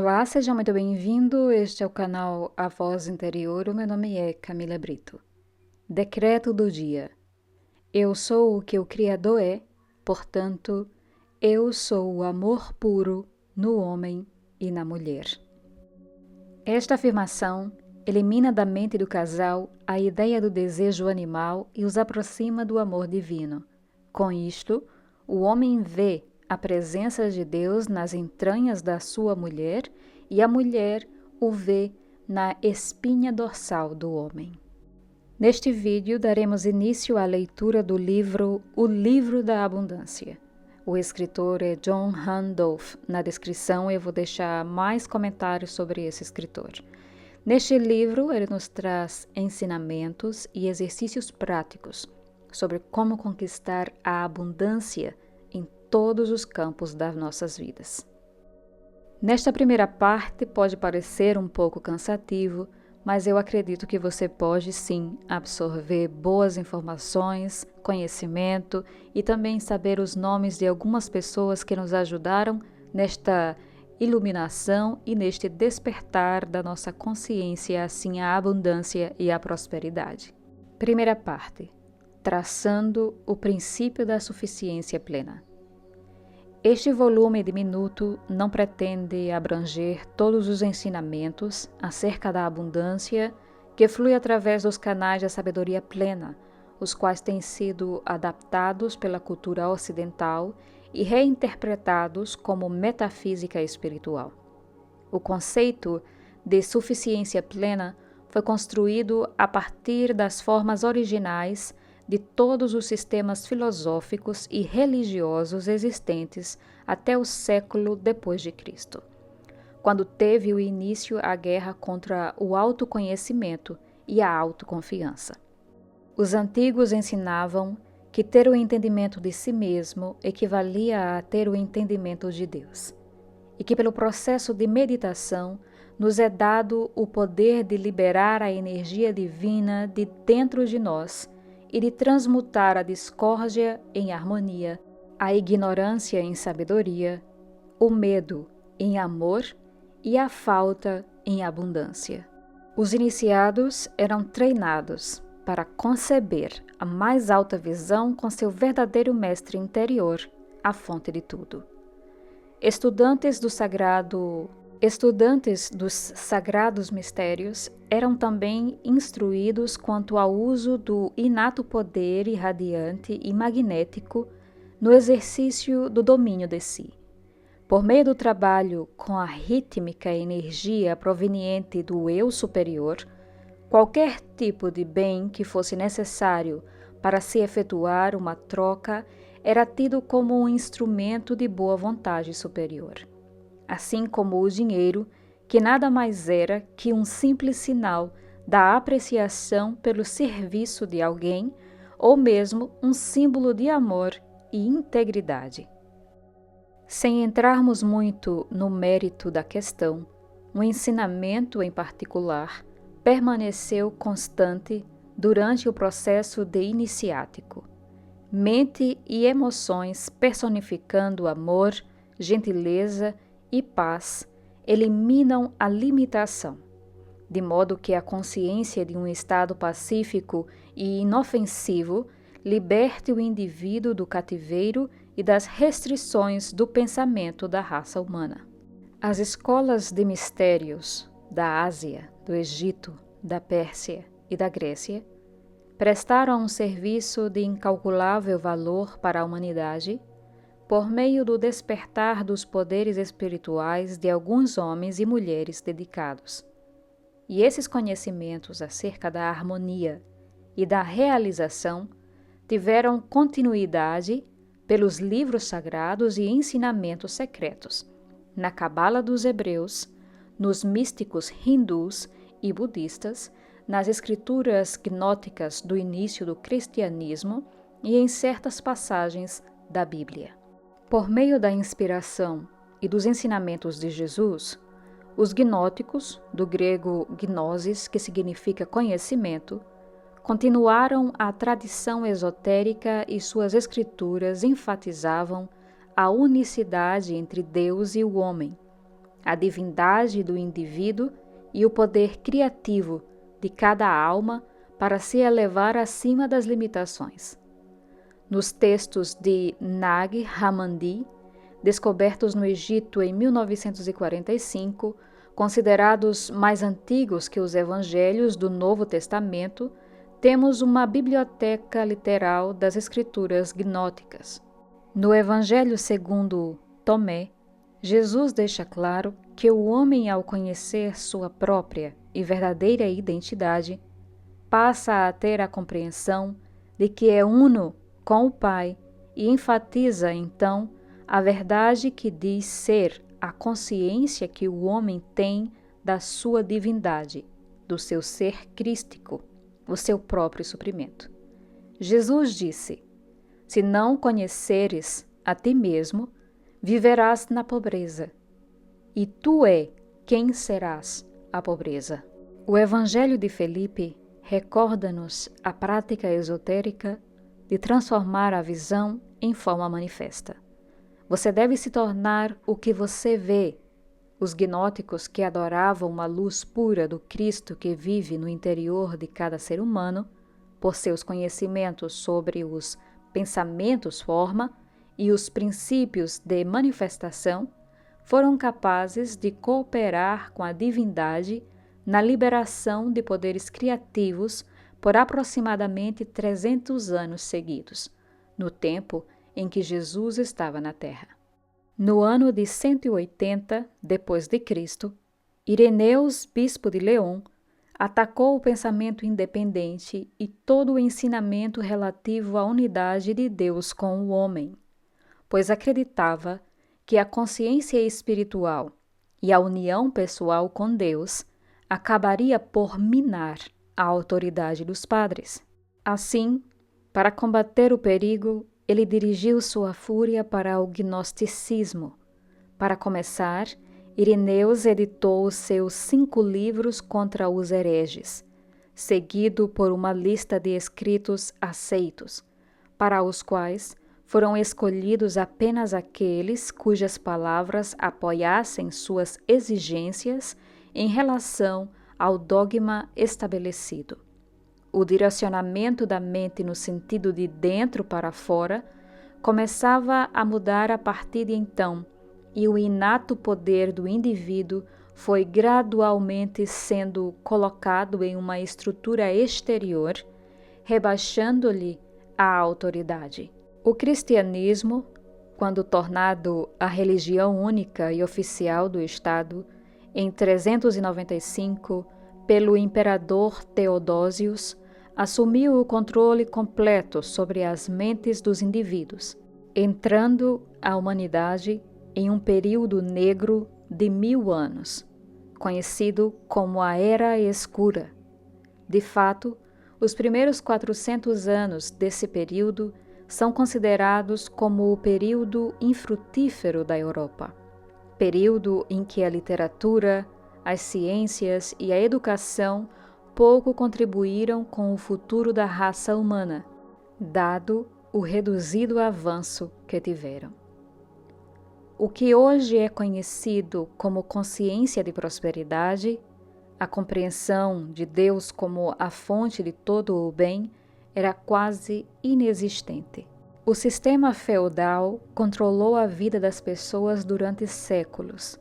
Olá, seja muito bem-vindo. Este é o canal A Voz Interior. O meu nome é Camila Brito. Decreto do dia. Eu sou o que o Criador é, portanto, eu sou o amor puro no homem e na mulher. Esta afirmação elimina da mente do casal a ideia do desejo animal e os aproxima do amor divino. Com isto, o homem vê a presença de Deus nas entranhas da sua mulher e a mulher o vê na espinha dorsal do homem. Neste vídeo, daremos início à leitura do livro O Livro da Abundância. O escritor é John Randolph. Na descrição eu vou deixar mais comentários sobre esse escritor. Neste livro, ele nos traz ensinamentos e exercícios práticos sobre como conquistar a abundância em todos os campos das nossas vidas. Nesta primeira parte pode parecer um pouco cansativo, mas eu acredito que você pode sim absorver boas informações, conhecimento e também saber os nomes de algumas pessoas que nos ajudaram nesta iluminação e neste despertar da nossa consciência assim à abundância e à prosperidade. Primeira parte: traçando o princípio da suficiência plena. Este volume diminuto não pretende abranger todos os ensinamentos acerca da abundância que flui através dos canais da sabedoria plena, os quais têm sido adaptados pela cultura ocidental e reinterpretados como metafísica espiritual. O conceito de suficiência plena foi construído a partir das formas originais de todos os sistemas filosóficos e religiosos existentes até o século depois de Cristo, quando teve o início a guerra contra o autoconhecimento e a autoconfiança. Os antigos ensinavam que ter o entendimento de si mesmo equivalia a ter o entendimento de Deus, e que pelo processo de meditação nos é dado o poder de liberar a energia divina de dentro de nós e de transmutar a discórdia em harmonia, a ignorância em sabedoria, o medo em amor e a falta em abundância. Os iniciados eram treinados para conceber a mais alta visão com seu verdadeiro mestre interior, a fonte de tudo. Estudantes dos sagrados mistérios eram também instruídos quanto ao uso do inato poder irradiante e magnético no exercício do domínio de si. Por meio do trabalho com a rítmica energia proveniente do eu superior, qualquer tipo de bem que fosse necessário para se efetuar uma troca era tido como um instrumento de boa vontade superior. Assim como o dinheiro, que nada mais era que um simples sinal da apreciação pelo serviço de alguém, ou mesmo um símbolo de amor e integridade. Sem entrarmos muito no mérito da questão, um ensinamento em particular permaneceu constante durante o processo de iniciático. Mente e emoções personificando amor, gentileza e paz eliminam a limitação, de modo que a consciência de um estado pacífico e inofensivo liberte o indivíduo do cativeiro e das restrições do pensamento da raça humana. As escolas de mistérios da Ásia, do Egito, da Pérsia e da Grécia prestaram um serviço de incalculável valor para a humanidade por meio do despertar dos poderes espirituais de alguns homens e mulheres dedicados. E esses conhecimentos acerca da harmonia e da realização tiveram continuidade pelos livros sagrados e ensinamentos secretos, na Cabala dos Hebreus, nos místicos hindus e budistas, nas escrituras gnósticas do início do cristianismo e em certas passagens da Bíblia. Por meio da inspiração e dos ensinamentos de Jesus, os gnósticos, do grego gnosis, que significa conhecimento, continuaram a tradição esotérica e suas escrituras enfatizavam a unicidade entre Deus e o homem, a divindade do indivíduo e o poder criativo de cada alma para se elevar acima das limitações. Nos textos de Nag Hammadi, descobertos no Egito em 1945, considerados mais antigos que os evangelhos do Novo Testamento, temos uma biblioteca literal das escrituras gnósticas. No Evangelho segundo Tomé, Jesus deixa claro que o homem, ao conhecer sua própria e verdadeira identidade, passa a ter a compreensão de que é uno com o Pai e enfatiza, então, a verdade que diz ser a consciência que o homem tem da sua divindade, do seu ser crístico, o seu próprio suprimento. Jesus disse: se não conheceres a ti mesmo, viverás na pobreza, e tu é quem serás a pobreza. O Evangelho de Felipe recorda-nos a prática esotérica de transformar a visão em forma manifesta. Você deve se tornar o que você vê. Os gnósticos, que adoravam uma luz pura do Cristo que vive no interior de cada ser humano, por seus conhecimentos sobre os pensamentos forma e os princípios de manifestação, foram capazes de cooperar com a divindade na liberação de poderes criativos por aproximadamente 300 anos seguidos, no tempo em que Jesus estava na Terra. No ano de 180 d.C., Ireneus, bispo de León, atacou o pensamento independente e todo o ensinamento relativo à unidade de Deus com o homem, pois acreditava que a consciência espiritual e a união pessoal com Deus acabaria por minar a autoridade dos padres. Assim, para combater o perigo, ele dirigiu sua fúria para o gnosticismo. Para começar, Ireneus editou os seus 5 livros contra os hereges, seguido por uma lista de escritos aceitos, para os quais foram escolhidos apenas aqueles cujas palavras apoiassem suas exigências em relação ao dogma estabelecido. O direcionamento da mente no sentido de dentro para fora começava a mudar a partir de então, e o inato poder do indivíduo foi gradualmente sendo colocado em uma estrutura exterior, rebaixando-lhe a autoridade. O cristianismo, quando tornado a religião única e oficial do Estado, em 395, pelo imperador Teodósios, assumiu o controle completo sobre as mentes dos indivíduos, entrando a humanidade em um período negro de 1000 anos, conhecido como a Era Escura. De fato, os primeiros 400 anos desse período são considerados como o período infrutífero da Europa, período em que a literatura, as ciências e a educação pouco contribuíram com o futuro da raça humana, dado o reduzido avanço que tiveram. O que hoje é conhecido como consciência de prosperidade, a compreensão de Deus como a fonte de todo o bem, era quase inexistente. O sistema feudal controlou a vida das pessoas durante séculos,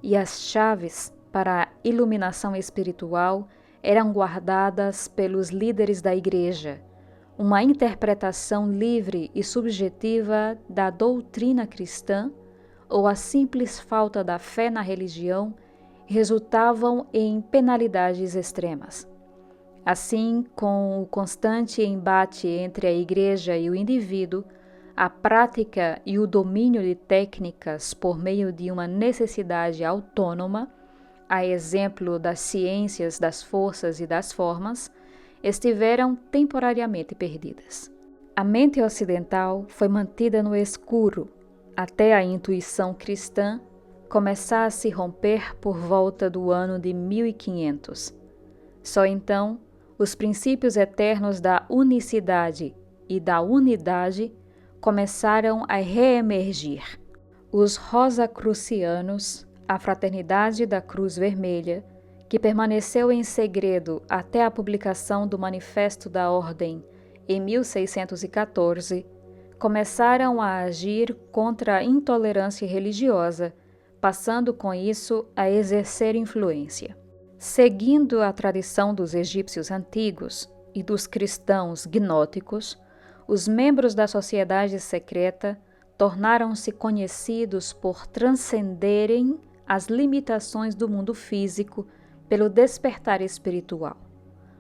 e as chaves para a iluminação espiritual eram guardadas pelos líderes da Igreja. Uma interpretação livre e subjetiva da doutrina cristã ou a simples falta da fé na religião resultavam em penalidades extremas. Assim, com o constante embate entre a Igreja e o indivíduo, a prática e o domínio de técnicas por meio de uma necessidade autônoma, a exemplo das ciências das forças e das formas, estiveram temporariamente perdidas. A mente ocidental foi mantida no escuro até a intuição cristã começar a se romper por volta do ano de 1500. Só então, os princípios eternos da unicidade e da unidade começaram a reemergir. Os rosacrucianos, A Fraternidade da Cruz Vermelha, que permaneceu em segredo até a publicação do Manifesto da Ordem em 1614, começaram a agir contra a intolerância religiosa, passando com isso a exercer influência. Seguindo a tradição dos egípcios antigos e dos cristãos gnóticos, os membros da sociedade secreta tornaram-se conhecidos por transcenderem as limitações do mundo físico pelo despertar espiritual,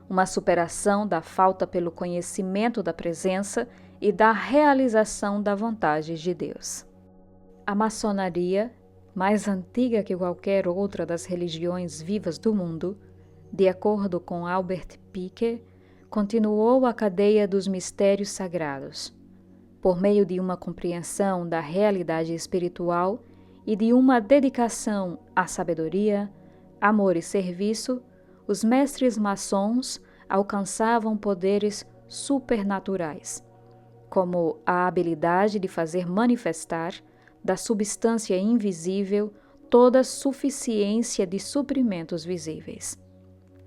uma superação da falta pelo conhecimento da presença e da realização da vontade de Deus. A maçonaria, mais antiga que qualquer outra das religiões vivas do mundo, de acordo com Albert Pike, continuou a cadeia dos mistérios sagrados, por meio de uma compreensão da realidade espiritual e de uma dedicação à sabedoria, amor e serviço. Os mestres maçons alcançavam poderes supernaturais, como a habilidade de fazer manifestar da substância invisível toda suficiência de suprimentos visíveis.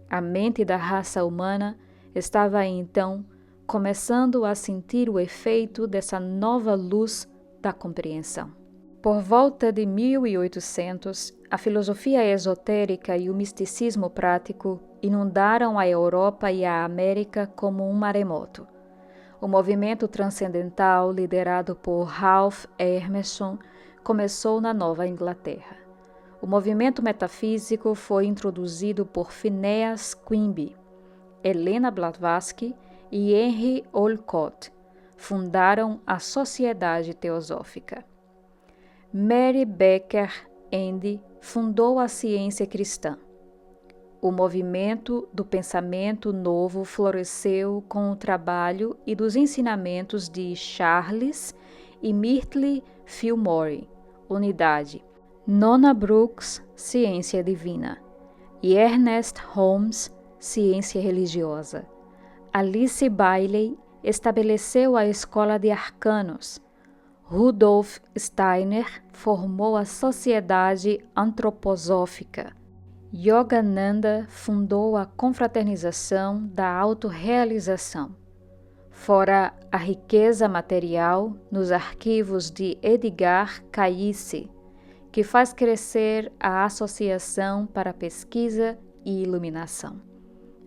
A mente da raça humana estava então começando a sentir o efeito dessa nova luz da compreensão. Por volta de 1800, a filosofia esotérica e o misticismo prático inundaram a Europa e a América como um maremoto. O movimento transcendental, liderado por Ralph Emerson, começou na Nova Inglaterra. O movimento metafísico foi introduzido por Phineas Quimby. Helena Blavatsky e Henry Olcott fundaram a Sociedade Teosófica. Mary Baker Eddy fundou a ciência cristã. O movimento do pensamento novo floresceu com o trabalho e dos ensinamentos de Charles e Myrtle Fillmore, Unidade, Nona Brooks, Ciência Divina, e Ernest Holmes, Ciência Religiosa. Alice Bailey estabeleceu a Escola de Arcanos. Rudolf Steiner formou a Sociedade Antroposófica. Yogananda fundou a confraternização da autorrealização. Fora a riqueza material nos arquivos de Edgar Cayce, que faz crescer a Associação para Pesquisa e Iluminação.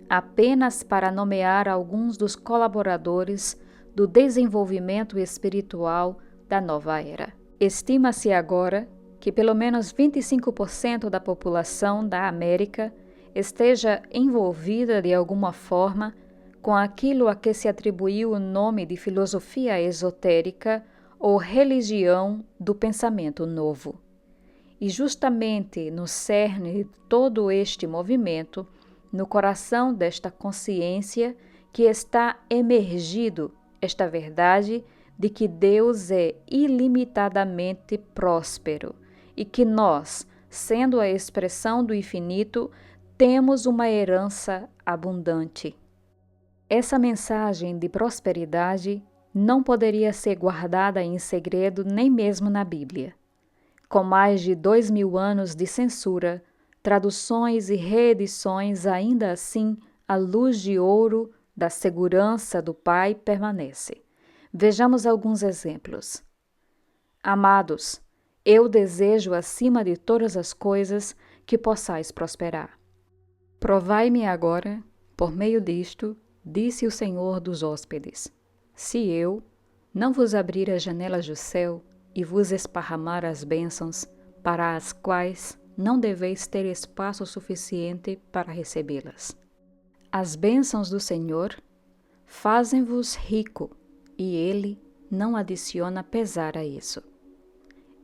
Apenas para nomear alguns dos colaboradores do desenvolvimento espiritual da nova era. Estima-se agora que pelo menos 25% da população da América esteja envolvida de alguma forma com aquilo a que se atribuiu o nome de filosofia esotérica ou religião do pensamento novo. E justamente no cerne de todo este movimento, no coração desta consciência que está emergido esta verdade de que Deus é ilimitadamente próspero e que nós, sendo a expressão do infinito, temos uma herança abundante. Essa mensagem de prosperidade não poderia ser guardada em segredo nem mesmo na Bíblia. Com mais de 2000 anos de censura, traduções e reedições, ainda assim, a luz de ouro da segurança do Pai permanece. Vejamos alguns exemplos. Amados, eu desejo acima de todas as coisas que possais prosperar. Provai-me agora, por meio disto, disse o Senhor dos hóspedes, se eu não vos abrir as janelas do céu e vos esparramar as bênçãos, para as quais não deveis ter espaço suficiente para recebê-las. As bênçãos do Senhor fazem-vos rico, e Ele não adiciona pesar a isso.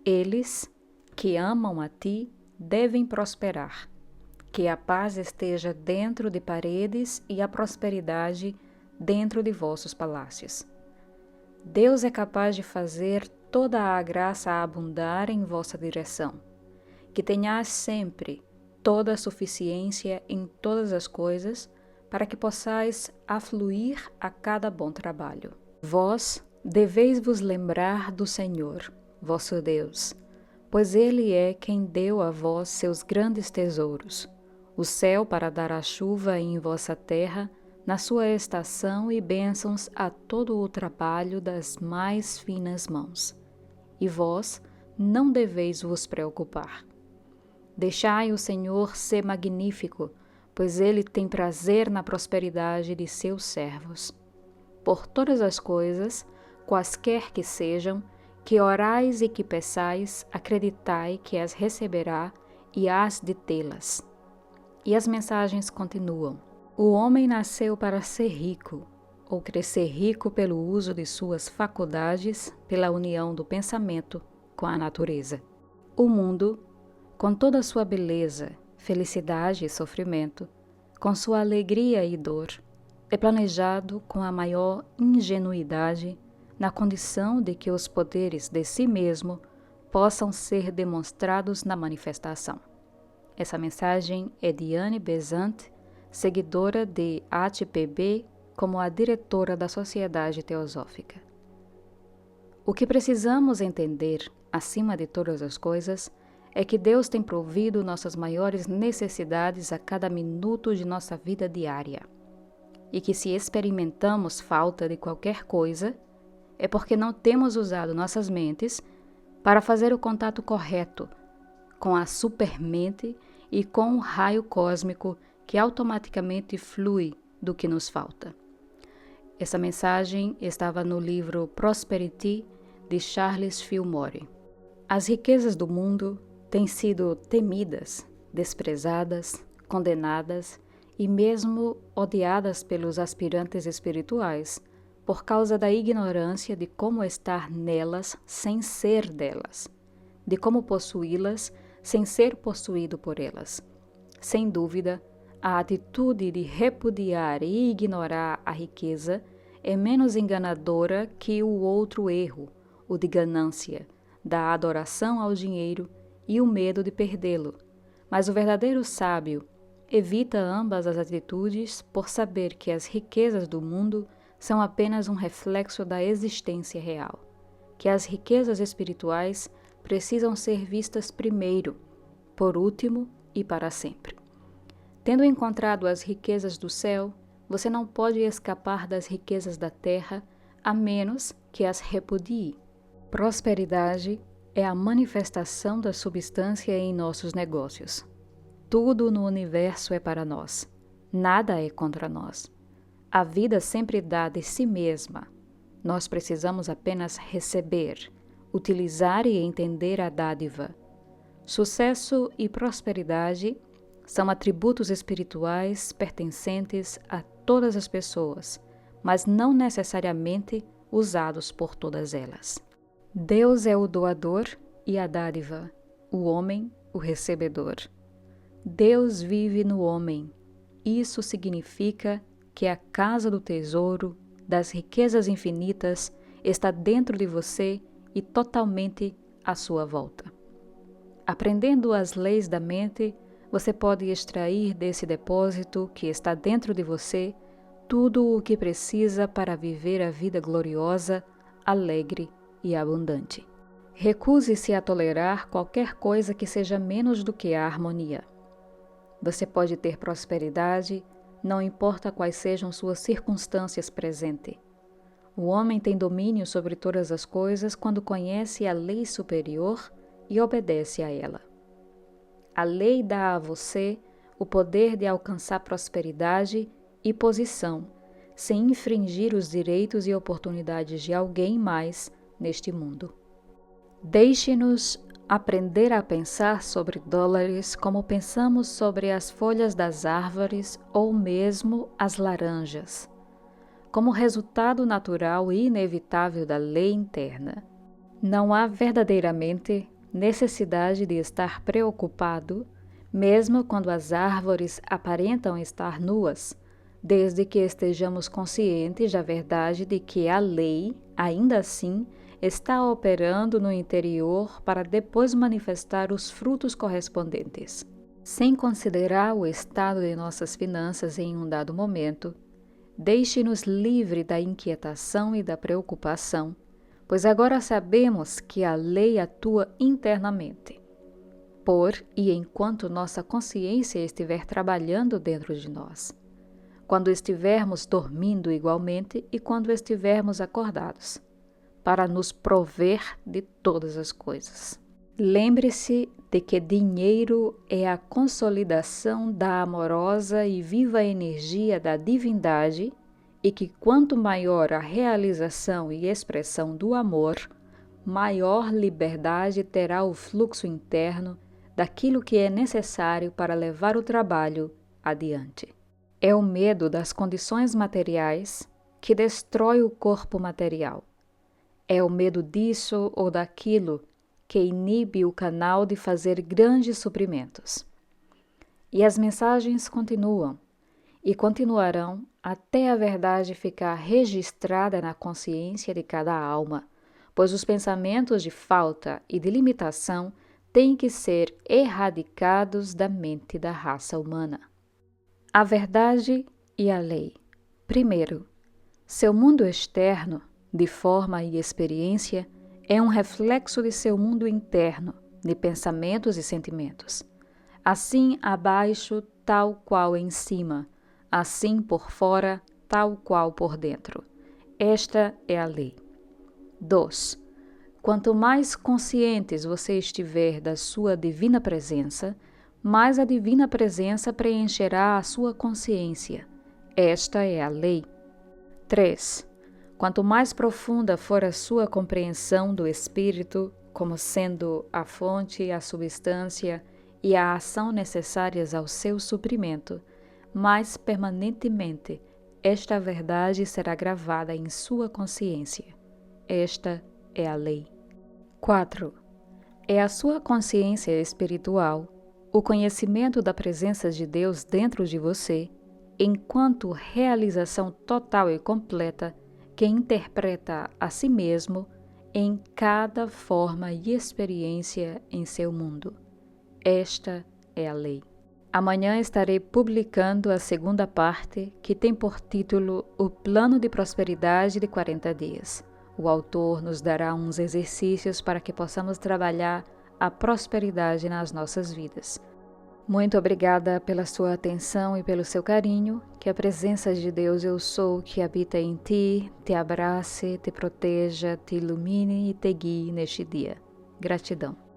Eles que amam a ti devem prosperar, que a paz esteja dentro de paredes e a prosperidade dentro de vossos palácios. Deus é capaz de fazer toda a graça abundar em vossa direção, que tenhais sempre toda a suficiência em todas as coisas, para que possais afluir a cada bom trabalho. Vós deveis vos lembrar do Senhor, vosso Deus, pois Ele é quem deu a vós seus grandes tesouros, o céu para dar a chuva em vossa terra, na sua estação e bênçãos a todo o trabalho das mais finas mãos. E vós não deveis vos preocupar. Deixai o Senhor ser magnífico, pois Ele tem prazer na prosperidade de seus servos. Por todas as coisas, quaisquer que sejam, que orais e que peçais, acreditai que as receberá e hás de tê-las. E as mensagens continuam. O homem nasceu para ser rico, ou crescer rico pelo uso de suas faculdades, pela união do pensamento com a natureza. O mundo, com toda a sua beleza, felicidade e sofrimento, com sua alegria e dor, é planejado com a maior ingenuidade, na condição de que os poderes de si mesmo possam ser demonstrados na manifestação. Essa mensagem é de Anne Besant, seguidora de HPB como a diretora da Sociedade Teosófica. O que precisamos entender, acima de todas as coisas, é que Deus tem provido nossas maiores necessidades a cada minuto de nossa vida diária. E que se experimentamos falta de qualquer coisa, é porque não temos usado nossas mentes para fazer o contato correto com a supermente e com o raio cósmico que automaticamente flui do que nos falta. Essa mensagem estava no livro Prosperity, de Charles Fillmore. As riquezas do mundo têm sido temidas, desprezadas, condenadas e mesmo odiadas pelos aspirantes espirituais, por causa da ignorância de como estar nelas sem ser delas, de como possuí-las sem ser possuído por elas. Sem dúvida, a atitude de repudiar e ignorar a riqueza é menos enganadora que o outro erro, o de ganância, da adoração ao dinheiro e o medo de perdê-lo. Mas o verdadeiro sábio evita ambas as atitudes por saber que as riquezas do mundo são apenas um reflexo da existência real, que as riquezas espirituais precisam ser vistas primeiro, por último e para sempre. Tendo encontrado as riquezas do céu, você não pode escapar das riquezas da terra, a menos que as repudie. Prosperidade é a manifestação da substância em nossos negócios. Tudo no universo é para nós. Nada é contra nós. A vida sempre dá de si mesma. Nós precisamos apenas receber, utilizar e entender a dádiva. Sucesso e prosperidade são atributos espirituais pertencentes a todas as pessoas, mas não necessariamente usados por todas elas. Deus é o doador e a dádiva, o homem, o recebedor. Deus vive no homem. Isso significa que a casa do tesouro, das riquezas infinitas, está dentro de você e totalmente à sua volta. Aprendendo as leis da mente, você pode extrair desse depósito que está dentro de você tudo o que precisa para viver a vida gloriosa, alegre e abundante. Recuse-se a tolerar qualquer coisa que seja menos do que a harmonia. Você pode ter prosperidade, não importa quais sejam suas circunstâncias presentes. O homem tem domínio sobre todas as coisas quando conhece a lei superior e obedece a ela. A lei dá a você o poder de alcançar prosperidade e posição, sem infringir os direitos e oportunidades de alguém mais neste mundo. Deixe-nos aprender a pensar sobre dólares como pensamos sobre as folhas das árvores ou mesmo as laranjas, como resultado natural e inevitável da lei interna. Não há verdadeiramente necessidade de estar preocupado, mesmo quando as árvores aparentam estar nuas, desde que estejamos conscientes da verdade de que a lei, ainda assim, está operando no interior para depois manifestar os frutos correspondentes. Sem considerar o estado de nossas finanças em um dado momento, deixe-nos livre da inquietação e da preocupação, pois agora sabemos que a lei atua internamente, por e enquanto nossa consciência estiver trabalhando dentro de nós, quando estivermos dormindo igualmente e quando estivermos acordados, para nos prover de todas as coisas. Lembre-se de que dinheiro é a consolidação da amorosa e viva energia da divindade e que quanto maior a realização e expressão do amor, maior liberdade terá o fluxo interno daquilo que é necessário para levar o trabalho adiante. É o medo das condições materiais que destrói o corpo material. É o medo disso ou daquilo que inibe o canal de fazer grandes suprimentos. E as mensagens continuam e continuarão até a verdade ficar registrada na consciência de cada alma, pois os pensamentos de falta e de limitação têm que ser erradicados da mente da raça humana. A verdade e a lei. Primeiro, seu mundo externo, de forma e experiência, é um reflexo de seu mundo interno, de pensamentos e sentimentos. Assim abaixo, tal qual em cima, assim por fora, tal qual por dentro. Esta é a lei. 2. Quanto mais conscientes você estiver da sua divina presença, mais a divina presença preencherá a sua consciência. Esta é a lei. 3. Quanto mais profunda for a sua compreensão do Espírito, como sendo a fonte, a substância e a ação necessárias ao seu suprimento, mais permanentemente esta verdade será gravada em sua consciência. Esta é a lei. 4. É a sua consciência espiritual, o conhecimento da presença de Deus dentro de você, enquanto realização total e completa, que interpreta a si mesmo em cada forma e experiência em seu mundo. Esta é a lei. Amanhã estarei publicando a segunda parte, que tem por título O Plano de Prosperidade de 40 Dias. O autor nos dará uns exercícios para que possamos trabalhar a prosperidade nas nossas vidas. Muito obrigada pela sua atenção e pelo seu carinho. Que a presença de Deus Eu Sou que habita em ti te abrace, te proteja, te ilumine e te guie neste dia. Gratidão.